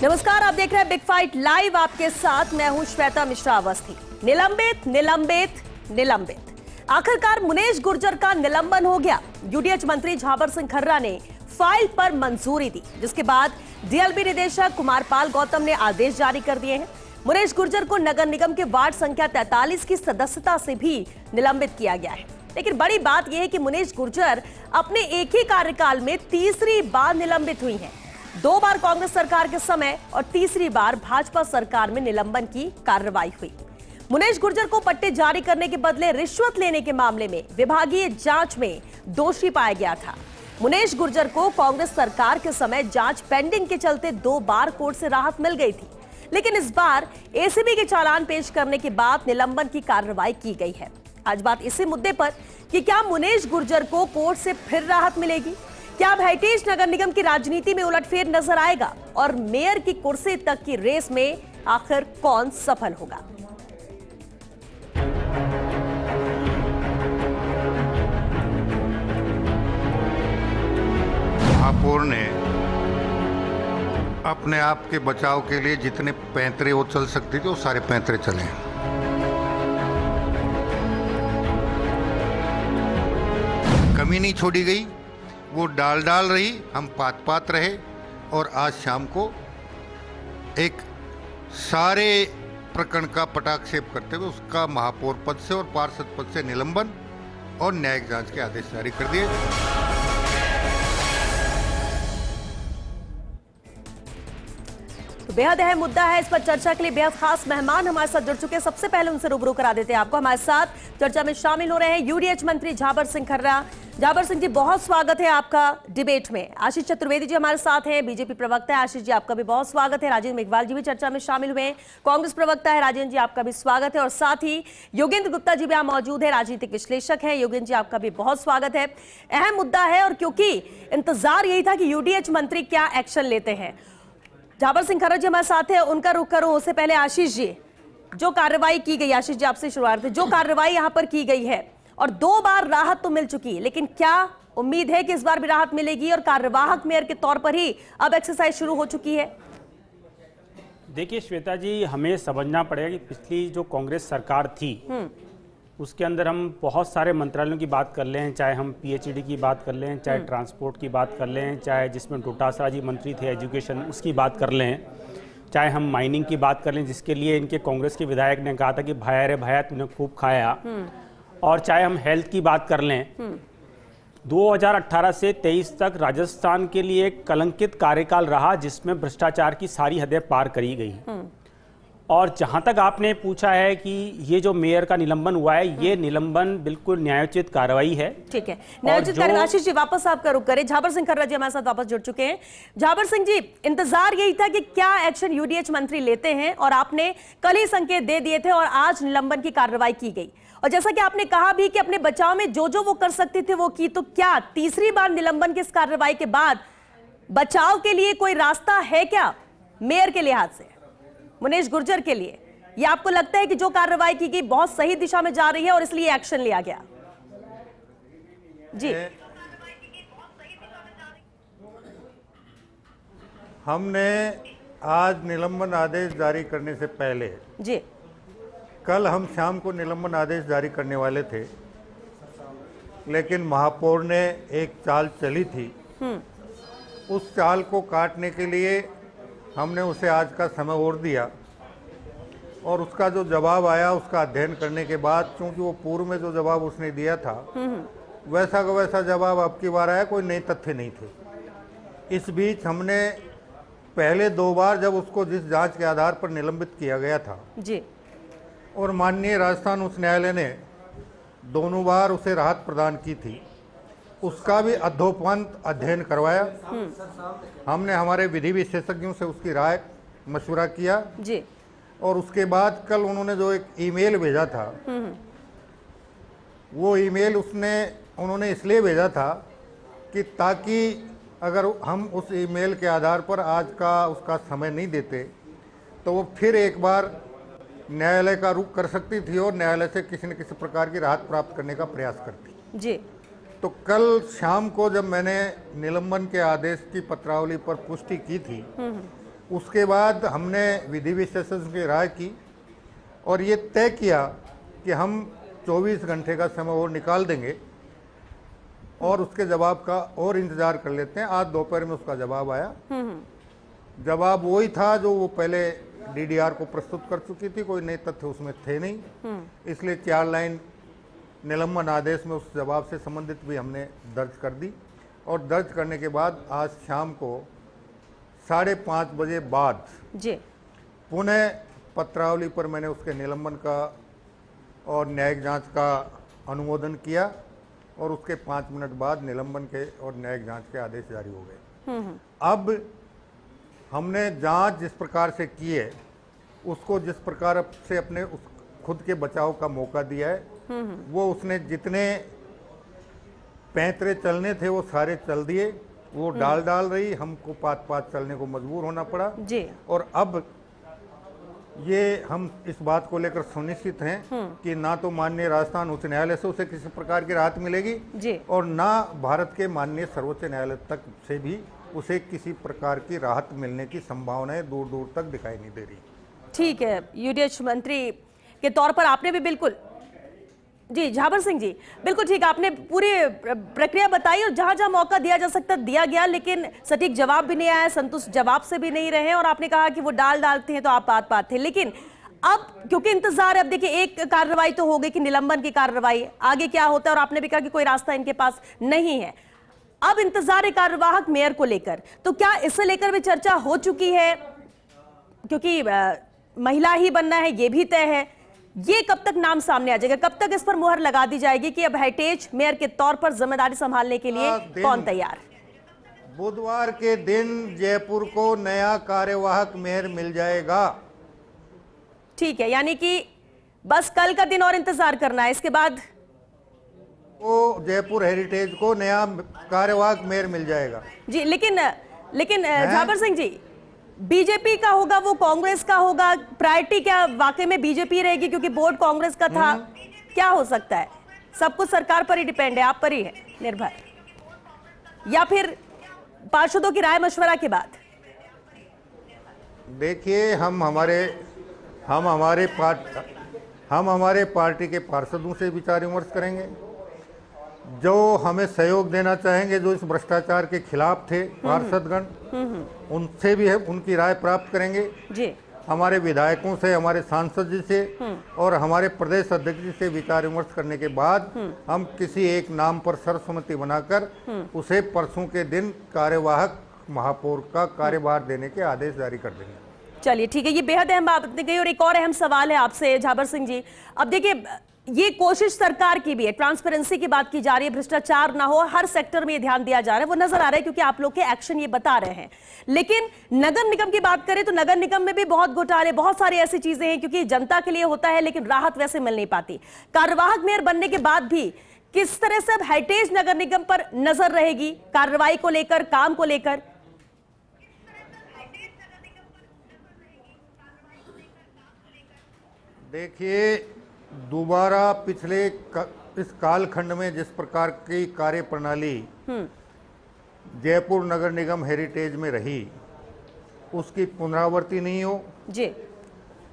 नमस्कार, आप देख रहे हैं बिग फाइट लाइव। आपके साथ मैं हूं श्वेता मिश्रा अवस्थी। निलंबित निलंबित निलंबित आखिरकार मुनेश गुर्जर का निलंबन हो गया। यूडीएच मंत्री झाबर सिंह खर्रा ने फाइल पर मंजूरी दी, जिसके बाद डीएलपी निदेशक कुमारपाल गौतम ने आदेश जारी कर दिए हैं। मुनेश गुर्जर को नगर निगम के वार्ड संख्या 43 की सदस्यता से भी निलंबित किया गया है। लेकिन बड़ी बात यह है कि मुनेश गुर्जर अपने एक ही कार्यकाल में तीसरी बार निलंबित हुई हैं। 2 बार कांग्रेस सरकार के समय और तीसरी बार भाजपा सरकार में निलंबन की कार्रवाई हुई। मुनेश गुर्जर को पट्टे जारी करने के बदले रिश्वत लेने के मामले में विभागीय जांच में दोषी पाया गया था। मुनेश गुर्जर को कांग्रेस सरकार के समय जांच पेंडिंग के चलते 2 बार कोर्ट से राहत मिल गई थी, लेकिन इस बार एसीबी के चालान पेश करने के बाद निलंबन की कार्रवाई की गई है। आज बात इसी मुद्दे पर कि क्या मुनेश गुर्जर को कोर्ट से फिर राहत मिलेगी, क्या अब हेरिटेज नगर निगम की राजनीति में उलटफेर नजर आएगा और मेयर की कुर्सी तक की रेस में आखिर कौन सफल होगा। महापौर ने अपने आप के बचाव के लिए जितने पैंतरे वो चल सकती थी वो सारे पैंतरे चले। कमी नहीं छोड़ी गई, वो डाल रही, हम पात रहे और आज शाम को एक सारे प्रकरण का पटाक्षेप करते हुए उसका महापौर पद से और पार्षद पद से निलंबन और न्यायिक जांच के आदेश जारी कर दिए। तो बेहद अहम मुद्दा है। इस पर चर्चा के लिए बेहद खास मेहमान हमारे साथ जुड़ चुके हैं। सबसे पहले उनसे रूबरू करा देते हैं आपको। हमारे साथ चर्चा में शामिल हो रहे हैं यूडीएच मंत्री झाबर सिंह खर्रा। झाबर सिंह जी, बहुत स्वागत है आपका डिबेट में। आशीष चतुर्वेदी जी हमारे साथ हैं, बीजेपी प्रवक्ता है। आशीष जी, आपका भी बहुत स्वागत है। राजेंद्र मेघवाल जी भी चर्चा में शामिल हुए हैं, कांग्रेस प्रवक्ता है। राजेंद्र जी, आपका भी स्वागत है। और साथ ही योगेंद्र गुप्ता जी भी यहाँ मौजूद है, राजनीतिक विश्लेषक है। योगेंद्र जी, आपका भी बहुत स्वागत है। अहम मुद्दा है और क्योंकि इंतजार यही था कि यूडीएच मंत्री क्या एक्शन लेते हैं। झाबर सिंह खर्रा जी हमारे साथ है, उनका रुख करूं उससे पहले आशीष जी, जो कार्रवाई की गई, आशीष जी आपसे शुरुआत है, जो कार्रवाई यहां पर की गई है और 2 बार राहत तो मिल चुकी, लेकिन क्या उम्मीद है कि इस बार भी राहत मिलेगी और कार्यवाहक मेयर के तौर पर ही अब एक्सरसाइज शुरू हो चुकी है? देखिए श्वेता जी, हमें समझना पड़ेगा कि पिछली जो कांग्रेस सरकार थी उसके अंदर हम बहुत सारे मंत्रालयों की बात कर लें, चाहे हम पीएचईडी की बात कर लें, चाहे ट्रांसपोर्ट की बात कर लें, चाहे जिसमें डोटासरा जी मंत्री थे एजुकेशन उसकी बात कर लें, चाहे हम माइनिंग की बात कर लें जिसके लिए इनके कांग्रेस के विधायक ने कहा था कि भाया रे भाया तूने खूब खाया, और चाहे हम हेल्थ की बात कर लें। 2018 से 23 तक राजस्थान के लिए एक कलंकित कार्यकाल रहा जिसमें भ्रष्टाचार की सारी हदें पार करी गई। और जहां तक आपने पूछा है कि ये जो मेयर का निलंबन हुआ है, ये निलंबन बिल्कुल न्यायोचित कार्रवाई है। ठीक है, न्यायोचित कार्रवाई। आशीष जी, वापस आपका रुख करें। झाबर सिंह खर्रा जी हमारे साथ वापस जुड़ चुके हैं। झाबर सिंह जी, इंतजार यही था कि क्या एक्शन यूडीएच मंत्री लेते हैं और आपने कल ही संकेत दे दिए थे और आज निलंबन की कार्रवाई की गई। और जैसा कि आपने कहा भी कि अपने बचाव में जो वो कर सकते थे वो की, तो क्या तीसरी बार निलंबन की इस कार्रवाई के बाद बचाव के लिए कोई रास्ता है क्या मेयर के लिहाज से, मुनेश गुर्जर के लिए? या आपको लगता है कि जो कार्रवाई की गई बहुत सही दिशा में जा रही है और इसलिए एक्शन लिया गया? जी, हमने आज निलंबन आदेश जारी करने से पहले जी, कल हम शाम को निलंबन आदेश जारी करने वाले थे, लेकिन महापौर ने एक चाल चली थी। उस चाल को काटने के लिए हमने उसे आज का समय और दिया और उसका जो जवाब आया उसका अध्ययन करने के बाद, क्योंकि वो पूर्व में जो जवाब उसने दिया था वैसा का वैसा जवाब अब की बार आया, कोई नए तथ्य नहीं थे। इस बीच हमने पहले 2 बार जब उसको जिस जांच के आधार पर निलंबित किया गया था जी, और माननीय राजस्थान उच्च न्यायालय ने दोनों बार उसे राहत प्रदान की थी, उसका भी अधोपंत अध्ययन करवाया। हमने हमारे विधि विशेषज्ञों से उसकी राय मशवरा किया जी, और उसके बाद कल उन्होंने जो एक ईमेल भेजा था, वो ईमेल उन्होंने इसलिए भेजा था कि ताकि अगर हम उस ईमेल के आधार पर आज का उसका समय नहीं देते तो वो फिर एक बार न्यायालय का रुख कर सकती थी और न्यायालय से किसी न किसी प्रकार की राहत प्राप्त करने का प्रयास करती जी। तो कल शाम को जब मैंने निलंबन के आदेश की पत्रावली पर पुष्टि की थी, उसके बाद हमने विधि विशेषज्ञ की राय की और ये तय किया कि हम 24 घंटे का समय और निकाल देंगे और उसके जवाब का और इंतजार कर लेते हैं। आज दोपहर में उसका जवाब आया। जवाब वही था जो वो पहले डीडीआर को प्रस्तुत कर चुकी थी, कोई नए तथ्य उसमें थे नहीं। इसलिए 4 लाइन निलंबन आदेश में उस जवाब से संबंधित भी हमने दर्ज कर दी और दर्ज करने के बाद आज शाम को 5:30 बजे बाद जी पुनः पत्रावली पर मैंने उसके निलंबन का और न्यायिक जांच का अनुमोदन किया और उसके 5 मिनट बाद निलंबन के और न्यायिक जांच के आदेश जारी हो गए। अब हमने जांच जिस प्रकार से की है उसको जिस प्रकार से अपने उस खुद के बचाव का मौका दिया है वो उसने जितने पैंतरे चलने थे वो सारे चल दिए। वो डाल रही, हमको पात चलने को मजबूर होना पड़ा जी। और अब ये हम इस बात को लेकर सुनिश्चित हैं कि ना तो माननीय राजस्थान उच्च न्यायालय से उसे किसी प्रकार की राहत मिलेगी जी। और ना भारत के माननीय सर्वोच्च न्यायालय तक से भी उसे किसी प्रकार की राहत मिलने की संभावनाएं दूर दूर तक दिखाई नहीं दे रही। ठीक है, यूडीएच मंत्री के तौर पर आपने भी बिल्कुल जी झाबर सिंह जी बिल्कुल ठीक, आपने पूरी प्रक्रिया बताई और जहां जहां मौका दिया जा सकता दिया गया, लेकिन सटीक जवाब भी नहीं आया, संतुष्ट जवाब से भी नहीं रहे और आपने कहा कि वो डालते हैं तो आप बात थे। लेकिन अब क्योंकि इंतजार है, अब देखिए एक कार्रवाई तो हो गई कि निलंबन की कार्रवाई, आगे क्या होता है और आपने भी कहा कि कोई रास्ता इनके पास नहीं है। अब इंतजार है कार्यवाहक मेयर को लेकर, तो क्या इसे लेकर भी चर्चा हो चुकी है? क्योंकि महिला ही बनना है ये भी तय है, ये कब तक नाम सामने आ जाएगा, कब तक इस पर मुहर लगा दी जाएगी कि अब हेरिटेज मेयर के तौर पर जिम्मेदारी संभालने के लिए कौन तैयार? बुधवार के दिन जयपुर को नया कार्यवाहक मेयर मिल जाएगा। ठीक है, यानी कि बस कल का दिन और इंतजार करना है, इसके बाद वो जयपुर हेरिटेज को नया कार्यवाहक मेयर मिल जाएगा जी। लेकिन झाबर सिंह जी, बीजेपी का होगा वो कांग्रेस का होगा, प्रायोरिटी क्या वाकई में बीजेपी रहेगी क्योंकि बोर्ड कांग्रेस का था? क्या हो सकता है? सब कुछ सरकार पर ही डिपेंड है, आप पर ही है निर्भर, या फिर पार्षदों की राय मशवरा के बाद? देखिए, हम हमारे पार्टी के पार्षदों से विचार विमर्श करेंगे, जो हमें सहयोग देना चाहेंगे, जो इस भ्रष्टाचार के खिलाफ थे पार्षदगण, उनसे भी उनकी राय प्राप्त करेंगे जी। हमारे विधायकों से, हमारे सांसद जी से और हमारे प्रदेश अध्यक्ष जी से विचार विमर्श करने के बाद हम किसी एक नाम पर सर्वसम्मति बनाकर उसे परसों के दिन कार्यवाहक महापौर का कार्यभार देने के आदेश जारी कर देंगे। चलिए ठीक है, ये बेहद अहम बात कही। और एक और अहम सवाल है आपसे झाबर सिंह जी, अब देखिए ये कोशिश सरकार की भी है, ट्रांसपेरेंसी की बात की जा रही है, भ्रष्टाचार ना हो, हर सेक्टर में ये ध्यान दिया जा रहा है, वो नजर आ रहा है क्योंकि आप लोग के एक्शन ये बता रहे हैं। लेकिन नगर निगम की बात करें तो नगर निगम में भी बहुत घोटाले, बहुत सारी ऐसी चीजें हैं क्योंकि जनता के लिए होता है लेकिन राहत वैसे मिल नहीं पाती। कार्यवाहक मेयर बनने के बाद भी किस तरह से अब हेरिटेज नगर निगम पर नजर रहेगी, कार्रवाई को लेकर, काम को लेकर? देखिए, दोबारा पिछले इस कालखंड में जिस प्रकार की कार्य प्रणाली जयपुर नगर निगम हेरिटेज में रही, उसकी पुनरावृत्ति नहीं हो जी,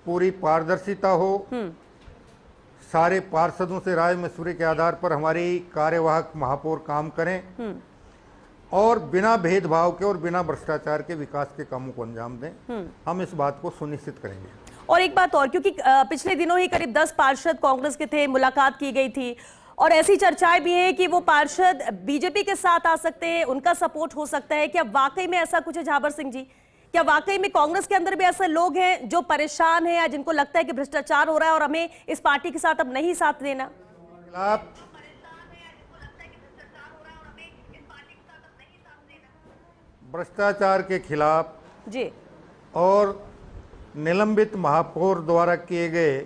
पूरी पारदर्शिता हो, सारे पार्षदों से राय मशवरे के आधार पर हमारी कार्यवाहक महापौर काम करें और बिना भेदभाव के और बिना भ्रष्टाचार के विकास के कामों को अंजाम दें, हम इस बात को सुनिश्चित करेंगे। और एक बात और, क्योंकि पिछले दिनों ही करीब 10 पार्षद कांग्रेस के थे, मुलाकात की गई थी और ऐसी चर्चाएं भी हैं कि वो पार्षद बीजेपी के साथ आ सकते हैं, उनका सपोर्ट हो सकता है। क्या वाकई में ऐसा कुछ है झाबर सिंह जी? क्या वाकई में कांग्रेस के अंदर भी ऐसे लोग हैं जो परेशान हैं या जिनको लगता है कि भ्रष्टाचार हो रहा है और हमें इस पार्टी के साथ अब नहीं साथ देना? भ्रष्टाचार के खिलाफ जी और निलंबित महापौर द्वारा किए गए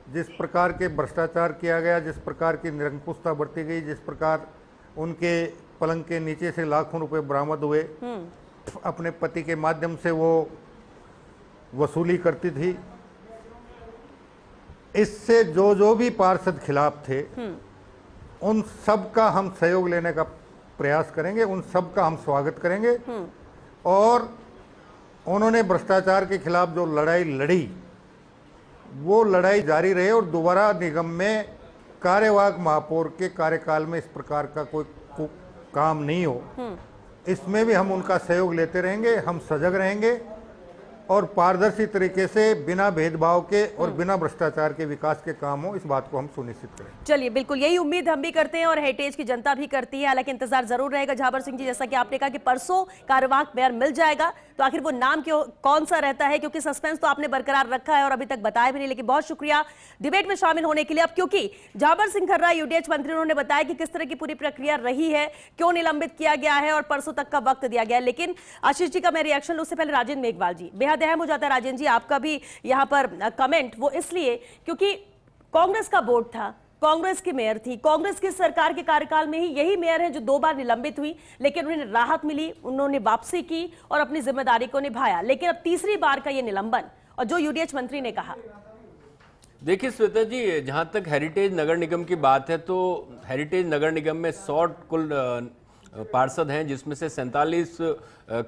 जिस प्रकार के भ्रष्टाचार किया गया, जिस प्रकार की निरंकुशता बरती गई, जिस प्रकार उनके पलंग के नीचे से लाखों रुपए बरामद हुए, अपने पति के माध्यम से वो वसूली करती थी, इससे जो भी पार्षद खिलाफ थे उन सब का हम सहयोग लेने का प्रयास करेंगे, उन सब का हम स्वागत करेंगे और उन्होंने भ्रष्टाचार के खिलाफ जो लड़ाई लड़ी वो लड़ाई जारी रहे और दोबारा निगम में कार्यवाहक महापौर के कार्यकाल में इस प्रकार का कोई काम नहीं हो। इसमें भी हम उनका सहयोग लेते रहेंगे, हम सजग रहेंगे और पारदर्शी तरीके से बिना भेदभाव के और बिना भ्रष्टाचार के विकास के काम हो, इस बात को हम सुनिश्चित करें। चलिए, बिल्कुल यही उम्मीद हम भी करते हैं और हेरिटेज की जनता भी करती है। हालांकि इंतजार जरूर रहेगा झाबर सिंह जी, जैसा कि आपने कहा कि परसों कार्यवाहक मेयर मिल जाएगा, तो आखिर वो नाम कौन सा रहता है, क्योंकि सस्पेंस तो आपने बरकरार रखा है और अभी तक बताया भी नहीं। लेकिन बहुत शुक्रिया डिबेट में शामिल होने के लिए। अब क्योंकि झाबर सिंह खर्रा यूडीएच मंत्री, उन्होंने बताया कि किस तरह की पूरी प्रक्रिया रही है, क्यों निलंबित किया गया है और परसों तक का वक्त दिया गया है। लेकिन आशीष जी का मैं रिएक्शन लूं, उससे पहले राजेंद्र मेघवाल जी, बेहद अहम हो जाता है राजेंद्र जी आपका भी यहाँ पर कमेंट, वो इसलिए क्योंकि कांग्रेस का बोर्ड था, कांग्रेस की मेयर थी, कांग्रेस की सरकार के कार्यकाल में ही यही मेयर है जो 2 बार निलंबित हुई, लेकिन उन्हें राहत मिली, उन्होंने वापसी की और अपनी जिम्मेदारी को निभाया। लेकिन अब तीसरी बार का ये निलंबन, और जो यूडीएच मंत्री ने कहा। देखिए श्वेता जी, जहां तक हेरिटेज नगर निगम की बात है तो हेरिटेज नगर निगम में 100 कुल पार्षद हैं, जिसमें से 47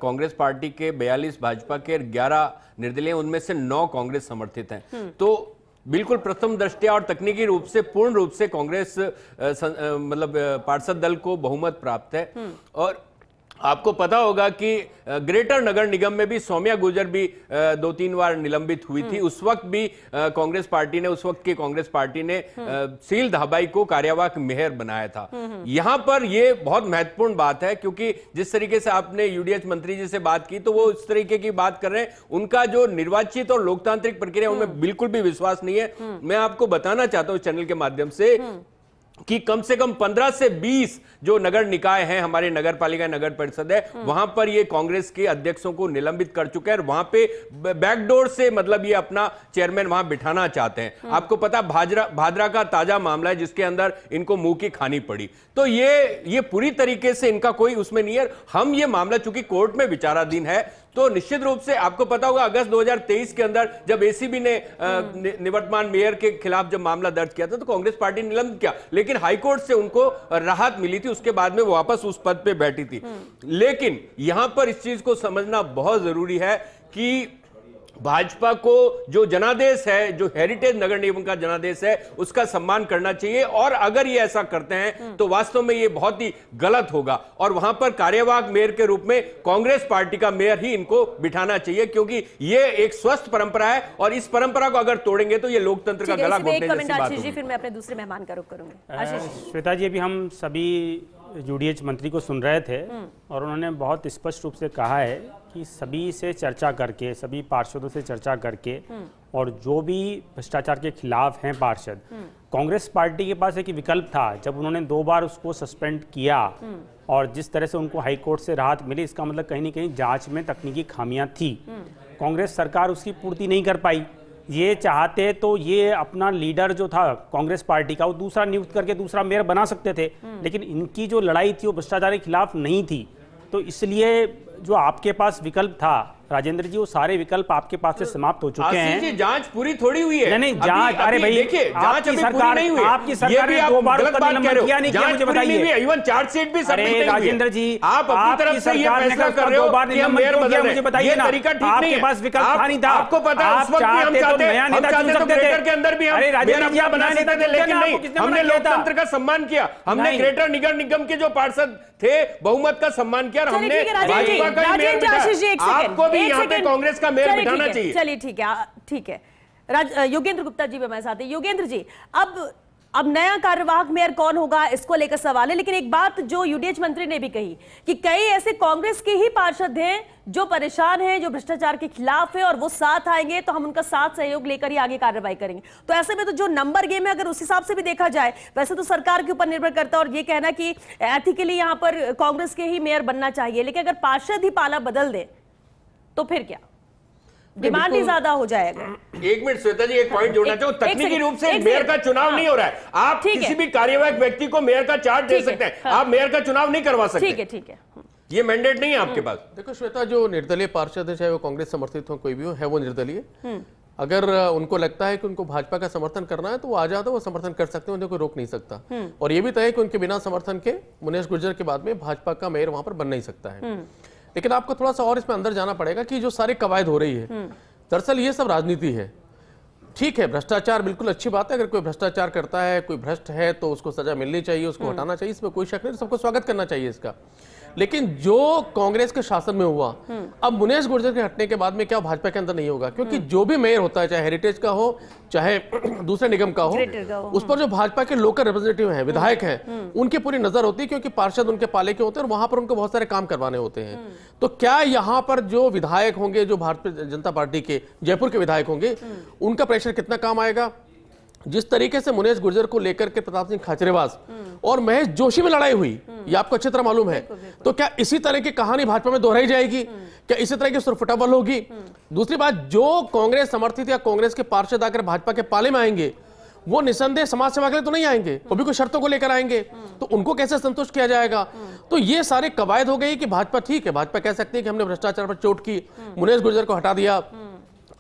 कांग्रेस पार्टी के, 42 भाजपा के, 11 निर्दलीय, उनमें से 9 कांग्रेस समर्थित हैं। तो बिल्कुल प्रथम दृष्टया और तकनीकी रूप से पूर्ण रूप से कांग्रेस मतलब पार्षद दल को बहुमत प्राप्त है। और आपको पता होगा कि ग्रेटर नगर निगम में भी सौम्या गुर्जर भी 2-3 बार निलंबित हुई थी। उस वक्त भी कांग्रेस पार्टी ने, उस वक्त की कांग्रेस पार्टी ने सील धाबाई को कार्यवाहक मेयर बनाया था। यहां पर यह बहुत महत्वपूर्ण बात है, क्योंकि जिस तरीके से आपने यूडीएच मंत्री जी से बात की तो वो इस तरीके की बात कर रहे हैं, उनका जो निर्वाचित और लोकतांत्रिक प्रक्रिया उनमें बिल्कुल भी विश्वास नहीं है। मैं आपको बताना चाहता हूं चैनल के माध्यम से कि कम से कम 15 से 20 जो नगर निकाय हैं, हमारे नगर पालिका नगर परिषद है, वहां पर ये कांग्रेस के अध्यक्षों को निलंबित कर चुके हैं और वहां पे बैकडोर से मतलब ये अपना चेयरमैन वहां बिठाना चाहते हैं। आपको पता भादरा का ताजा मामला है जिसके अंदर इनको मुंह की खानी पड़ी। तो ये पूरी तरीके से इनका कोई उसमें नहीं है। हम ये मामला चूंकि कोर्ट में विचाराधीन है तो निश्चित रूप से आपको पता होगा अगस्त 2023 के अंदर जब एसीबी ने निवर्तमान मेयर के खिलाफ जब मामला दर्ज किया था तो कांग्रेस पार्टी ने निलंबित किया, लेकिन हाईकोर्ट से उनको राहत मिली थी, उसके बाद में वो वापस उस पद पे बैठी थी। लेकिन यहां पर इस चीज को समझना बहुत जरूरी है कि भाजपा को जो जनादेश है, जो हेरिटेज नगर निगम का जनादेश है, उसका सम्मान करना चाहिए। और अगर ये ऐसा करते हैं तो वास्तव में ये बहुत ही गलत होगा और वहां पर कार्यवाहक मेयर के रूप में कांग्रेस पार्टी का मेयर ही इनको बिठाना चाहिए, क्योंकि ये एक स्वस्थ परंपरा है और इस परंपरा को अगर तोड़ेंगे तो ये लोकतंत्र का गला घोटने जैसी बात होगी। फिर मैं अपने दूसरे मेहमान का रुख करूंगी। श्वेता जी, अभी हम सभी यूडीएच मंत्री को सुन रहे थे और उन्होंने बहुत स्पष्ट रूप से कहा है कि सभी से चर्चा करके, सभी पार्षदों से चर्चा करके, और जो भी भ्रष्टाचार के खिलाफ हैं पार्षद, कांग्रेस पार्टी के पास एक विकल्प था। जब उन्होंने 2 बार उसको सस्पेंड किया और जिस तरह से उनको हाईकोर्ट से राहत मिली, इसका मतलब कहीं ना कहीं जांच में तकनीकी खामियां थी। कांग्रेस सरकार उसकी पूर्ति नहीं कर पाई। ये चाहते तो ये अपना लीडर जो था कांग्रेस पार्टी का, वो दूसरा नियुक्त करके दूसरा मेयर बना सकते थे, लेकिन इनकी जो लड़ाई थी वो भ्रष्टाचार के खिलाफ नहीं थी। तो इसलिए जो आपके पास विकल्प था राजेंद्र जी, वो सारे विकल्प आपके पास से समाप्त हो चुके हैं। जांच पूरी थोड़ी हुई है। नहीं, जांच, अरे भाई देखिए, जांच अभी पूरी नहीं हुई। आपकी सरकार ने 2 बार उसका निलंबन किया, नहीं किया, मुझे बताइए। इवन चार्जशीट भी सबमिट नहीं हुई। राजेंद्र जी, आप अपनी तरफ से ये फैसला कर रहे हो कि हम मेयर बदल रहे हैं, मुझे बताइए ना। तरीका ठीक नहीं है। आपके पास विकल्प था नहीं था। आपको पता है उस वक्त भी हम चाहते तो ग्रेटर के अंदर भी हम मेयर अपना बना सकते थे, लेकिन नहीं, हमने लोकतंत्र का सम्मान किया। हमने ग्रेटर नगर निगम के जो पार्षद थे बहुमत का सम्मान किया और हमने भाजपा का मेयर बिठाया। आपको भी यहाँ पे कांग्रेस का मेयर बिठाना चाहिए। चलिए ठीक है। योगेंद्र गुप्ता जी भी हमारे साथ हैं। योगेंद्र जी, अब नया कार्यवाहक मेयर कौन होगा, इसको लेकर सवाल है। लेकिन एक बात जो यूडीएच मंत्री ने भी कही कि कई ऐसे कांग्रेस के ही पार्षद हैं जो परेशान हैं, जो भ्रष्टाचार के खिलाफ है, और वो साथ आएंगे तो हम उनका साथ सहयोग लेकर ही आगे कार्रवाई करेंगे। तो ऐसे में तो जो नंबर गेम है, अगर उस हिसाब से भी देखा जाए, वैसे तो सरकार के ऊपर निर्भर करता है और ये कहना कि एथिकली यहां पर कांग्रेस के ही मेयर बनना चाहिए, लेकिन अगर पार्षद ही पाला बदल दे तो फिर क्या, डिमांड ही ज्यादा हो जाएगा। एक मिनट श्वेता जी, एक पॉइंट जोड़ना चाहूं। तकनीकी रूप से मेयर का चुनाव नहीं हो रहा है। आप किसी भी कार्यवाहक व्यक्ति को मेयर का चार्ज दे सकते हैं, आप मेयर का चुनाव नहीं करवा सकते। ठीक है, ये मैंडेट नहीं है आपके पास। देखो श्वेता, जो निर्दलीय पार्षद है, चाहे वो कांग्रेस समर्थित हो कोई भी हो, है वो निर्दलीय। अगर उनको लगता है कि उनको भाजपा का समर्थन करना है तो वो आ जाता है, वो समर्थन कर सकते हैं, उन्हें कोई रोक नहीं सकता। और ये भी तय है कि उनके बिना समर्थन के मुनेश गुर्जर के बाद में भाजपा का मेयर वहां पर बन नहीं सकता है। लेकिन आपको थोड़ा सा और इसमें अंदर जाना पड़ेगा कि जो सारी कवायद हो रही है, दरअसल ये सब राजनीति है। ठीक है, भ्रष्टाचार बिल्कुल अच्छी बात है, अगर कोई भ्रष्टाचार करता है, कोई भ्रष्ट है तो उसको सजा मिलनी चाहिए, उसको हटाना चाहिए, इसमें कोई शक नहीं, सबको स्वागत करना चाहिए इसका। लेकिन जो कांग्रेस के शासन में हुआ, अब मुनेश गुर्जर के हटने के बाद में क्या भाजपा के अंदर नहीं होगा? क्योंकि जो भी मेयर होता है, चाहे हेरिटेज का हो चाहे दूसरे निगम का हो, उस पर जो भाजपा के लोकल रिप्रेजेंटेटिव हैं, विधायक हैं, उनकी पूरी नजर होती है, क्योंकि पार्षद उनके पाले के होते हैं और वहां पर उनको बहुत सारे काम करवाने होते हैं। तो क्या यहाँ पर जो विधायक होंगे, जो भारतीय जनता पार्टी के जयपुर के विधायक होंगे, उनका प्रेशर कितना काम आएगा? जिस तरीके से मुनेश गुर्जर को लेकर के प्रताप सिंह खाचरेवास और महेश जोशी में लड़ाई हुई, ये आपको अच्छी तरह मालूम है, तो क्या इसी तरह की कहानी भाजपा में दोहराई जाएगी? क्या इसी तरह की सुरफुटाबल होगी? दूसरी बात, जो कांग्रेस समर्थित या कांग्रेस के पार्षद आकर भाजपा के पाले में आएंगे, वो निसंदेह समाज सेवा के लिए तो नहीं आएंगे, वो भी कुछ शर्तों को लेकर आएंगे, तो उनको कैसे संतुष्ट किया जाएगा? तो ये सारे कवायद हो गई कि भाजपा, ठीक है, भाजपा कह सकती है कि हमने भ्रष्टाचार पर चोट की, मुनेश गुर्जर को हटा दिया,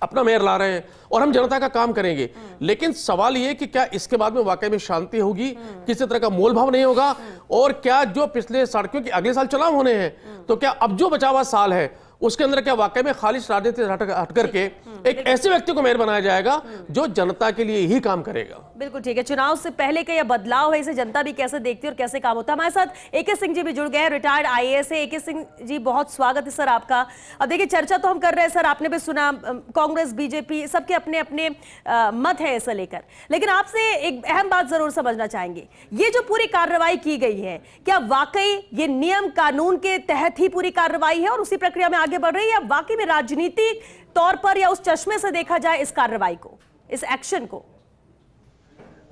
अपना मेयर ला रहे हैं और हम जनता का काम करेंगे। लेकिन सवाल ये कि क्या इसके बाद में वाकई में शांति होगी, किसी तरह का मोल भाव नहीं होगा, और क्या जो पिछले साल, क्योंकि अगले साल चुनाव होने हैं, तो क्या अब जो बचा हुआ साल है उसके अंदर क्या वाकई में खालिश राजनीति हट करके एक ऐसे व्यक्ति को मेयर बनाया जाएगा जो जनता के लिए ही काम करेगा? बिल्कुल ठीक है। चुनाव से पहले का यह बदलाव है, इसे जनता भी कैसे देखती है और कैसे काम होता है। हमारे साथ एके सिंह जी भी जुड़ गए हैं, रिटायर्ड आईएएस है। एके सिंह जी, बहुत स्वागत है सर आपका। अब देखिए, चर्चा तो हम कर रहे हैं सर, आपने भी सुना, कांग्रेस बीजेपी सबके अपने अपने मत है इसे लेकर, लेकिन आपसे एक अहम बात जरूर समझना चाहेंगे, ये जो पूरी कार्रवाई की गई है, क्या वाकई ये नियम कानून के तहत ही पूरी कार्रवाई है और उसी प्रक्रिया में आगे बढ़ रही है, या वाकई में राजनीतिक तौर पर या उस चश्मे से देखा जाए इस कार्रवाई को, इस एक्शन को?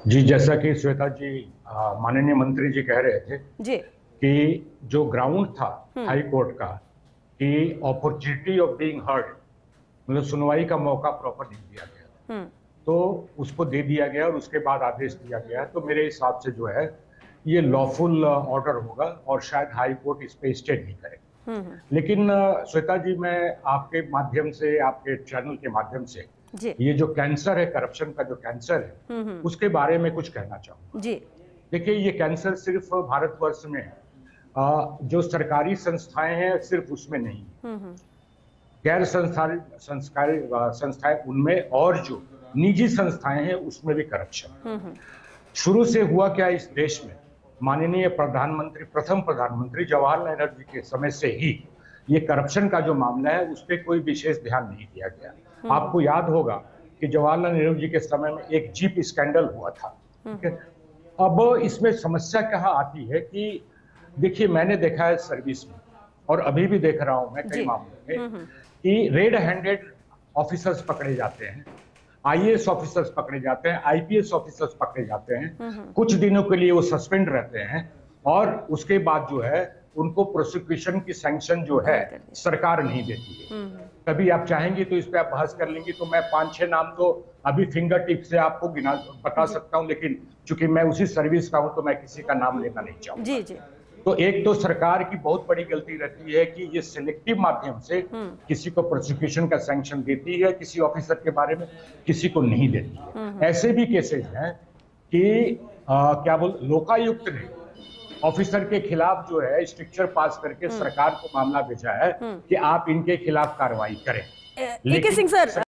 जी, जैसा कि श्वेता जी, माननीय मंत्री जी कह रहे थे जी कि जो ग्राउंड था हाई कोर्ट का, कि अपॉर्चुनिटी ऑफ बीइंग हर्ड, मतलब सुनवाई का मौका प्रॉपर नहीं दिया गया, तो उसको दे दिया गया और उसके बाद आदेश दिया गया। तो मेरे हिसाब से जो है ये लॉफुल ऑर्डर होगा और शायद हाई कोर्ट इस पे स्टे नहीं करेगा। लेकिन श्वेता जी, मैं आपके माध्यम से, आपके चैनल के माध्यम से जी, ये जो कैंसर है, करप्शन का जो कैंसर है, उसके बारे में कुछ कहना चाहूंगा। जी, देखिए, ये कैंसर सिर्फ भारतवर्ष में जो सरकारी संस्थाएं हैं सिर्फ उसमें नहीं, गैर संस्थाएं उनमें, और जो निजी संस्थाएं हैं उसमें भी करप्शन। शुरू से हुआ क्या इस देश में, माननीय प्रधानमंत्री, प्रथम प्रधानमंत्री जवाहरलाल नेहरू जी के समय से ही ये करप्शन का जो मामला है उस पर कोई विशेष ध्यान नहीं दिया गया। आपको याद होगा कि जवाहरलाल नेहरू जी के समय में एक जीप स्कैंडल हुआ था, ठीक है। अब इसमें समस्या क्या आती है कि देखिए, मैंने देखा है सर्विस में, और अभी भी देख रहा हूं मैं कई मामलों में, कि रेड हैंडेड ऑफिसर्स पकड़े जाते हैं, आईएएस ऑफिसर्स पकड़े जाते हैं, आईपीएस ऑफिसर्स पकड़े जाते हैं, कुछ दिनों के लिए वो सस्पेंड रहते हैं, और उसके बाद जो है उनको प्रोसिक्यूशन की सैंक्शन जो है सरकार नहीं देती है। कभी आप चाहेंगे तो इस पे आप बहस कर लेंगे, तो मैं 5-6 नाम तो अभी फिंगर टिप से आपको बता सकता हूं, लेकिन चूंकि मैं उसी सर्विस का हूं तो मैं किसी का नाम लेना नहीं चाहूंगा। जी जी। तो एक तो सरकार की बहुत बड़ी गलती रहती है कि ये सिलेक्टिव माध्यम से किसी को प्रोसिक्यूशन का सैंक्शन देती है, किसी ऑफिसर के बारे में, किसी को नहीं देती है। ऐसे भी केसेस हैं कि क्या बोल, लोकायुक्त ने ऑफिसर के खिलाफ जो है स्ट्रिक्चर पास करके सरकार को मामला भेजा है कि आप इनके खिलाफ कार्रवाई करें। एके सिंह सर,